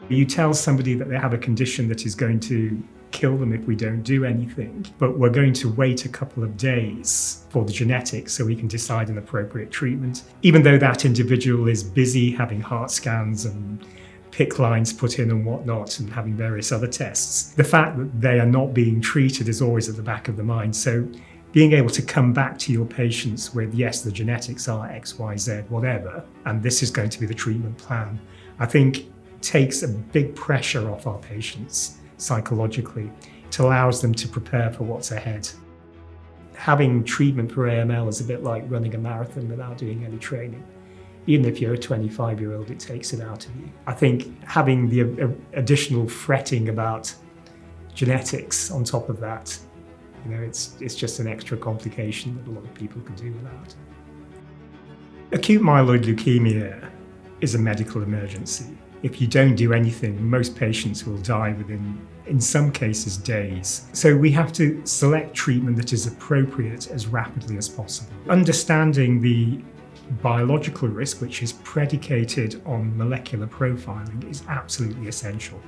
You tell somebody that they have a condition that is going to kill them if we don't do anything, but we're going to wait a couple of days for the genetics so we can decide an appropriate treatment, even though that individual is busy having heart scans and PICC lines put in and whatnot and having various other tests. The fact that they are not being treated is always at the back of the mind. So being able to come back to your patients with, yes, the genetics are X, Y, Z, whatever, and this is going to be the treatment plan, I think takes a big pressure off our patients psychologically. It allows them to prepare for what's ahead. Having treatment for AML is a bit like running a marathon without doing any training. Even if you're a 25-year-old, it takes it out of you. I think having the additional fretting about genetics on top of that, it's just an extra complication that a lot of people could do without. Acute myeloid leukemia is a medical emergency. If you don't do anything, most patients will die within, in some cases, days. So we have to select treatment that is appropriate as rapidly as possible. Understanding the biological risk, which is predicated on molecular profiling, is absolutely essential.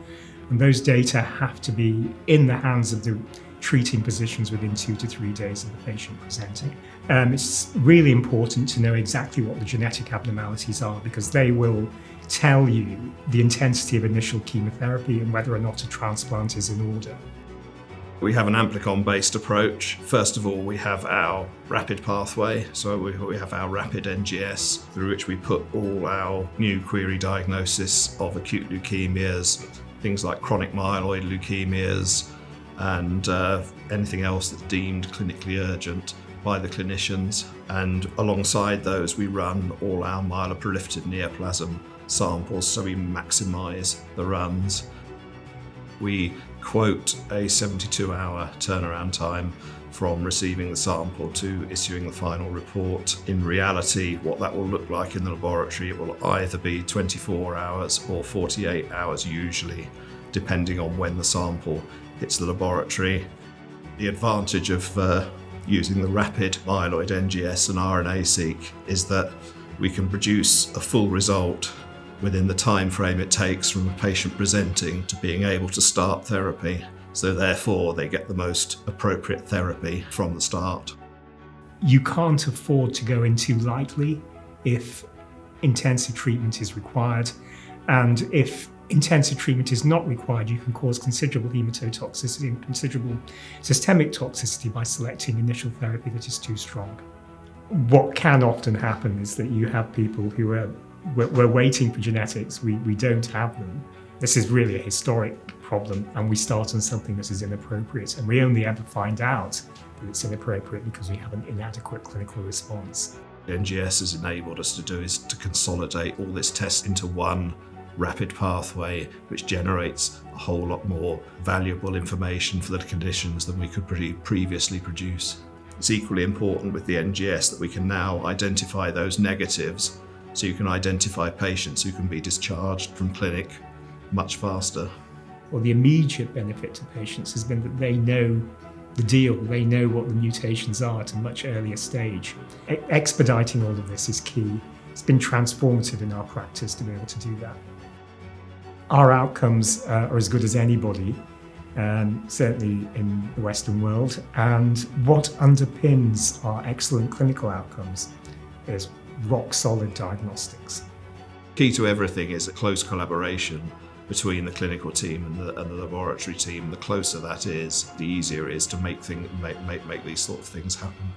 And those data have to be in the hands of the treating physicians within 2 to 3 days of the patient presenting. It's really important to know exactly what the genetic abnormalities are, because they will tell you the intensity of initial chemotherapy and whether or not a transplant is in order. We have an amplicon-based approach. First of all, we have our rapid pathway. So we have our rapid NGS, through which we put all our new query diagnosis of acute leukemias, things like chronic myeloid leukemias, and anything else that's deemed clinically urgent by the clinicians. And alongside those, we run all our myeloproliferative neoplasm samples, so we maximise the runs. We quote a 72-hour turnaround time from receiving the sample to issuing the final report. In reality, what that will look like in the laboratory, it will either be 24 hours or 48 hours usually, depending on when the sample hits the laboratory. The advantage of using the rapid myeloid NGS and RNA-seq is that we can produce a full result within the time frame it takes from a patient presenting to being able to start therapy. So therefore, they get the most appropriate therapy from the start. You can't afford to go in too lightly if intensive treatment is required. And if intensive treatment is not required, you can cause considerable hematotoxicity and considerable systemic toxicity by selecting initial therapy that is too strong. What can often happen is that you have people who we're waiting for genetics, we don't have them. This is really a historic problem, and we start on something that is inappropriate, and we only ever find out that it's inappropriate because we have an inadequate clinical response. NGS has enabled us to do is to consolidate all this tests into one rapid pathway, which generates a whole lot more valuable information for the clinicians than we could previously produce. It's equally important with the NGS that we can now identify those negatives, so you can identify patients who can be discharged from clinic much faster. Well, the immediate benefit to patients has been that they know the deal, they know what the mutations are at a much earlier stage. Expediting all of this is key. It's been transformative in our practice to be able to do that. Our outcomes are as good as anybody, certainly in the Western world, and what underpins our excellent clinical outcomes is rock-solid diagnostics. Key to everything is a close collaboration between the clinical team and the laboratory team. The closer that is, the easier it is to make these sort of things happen.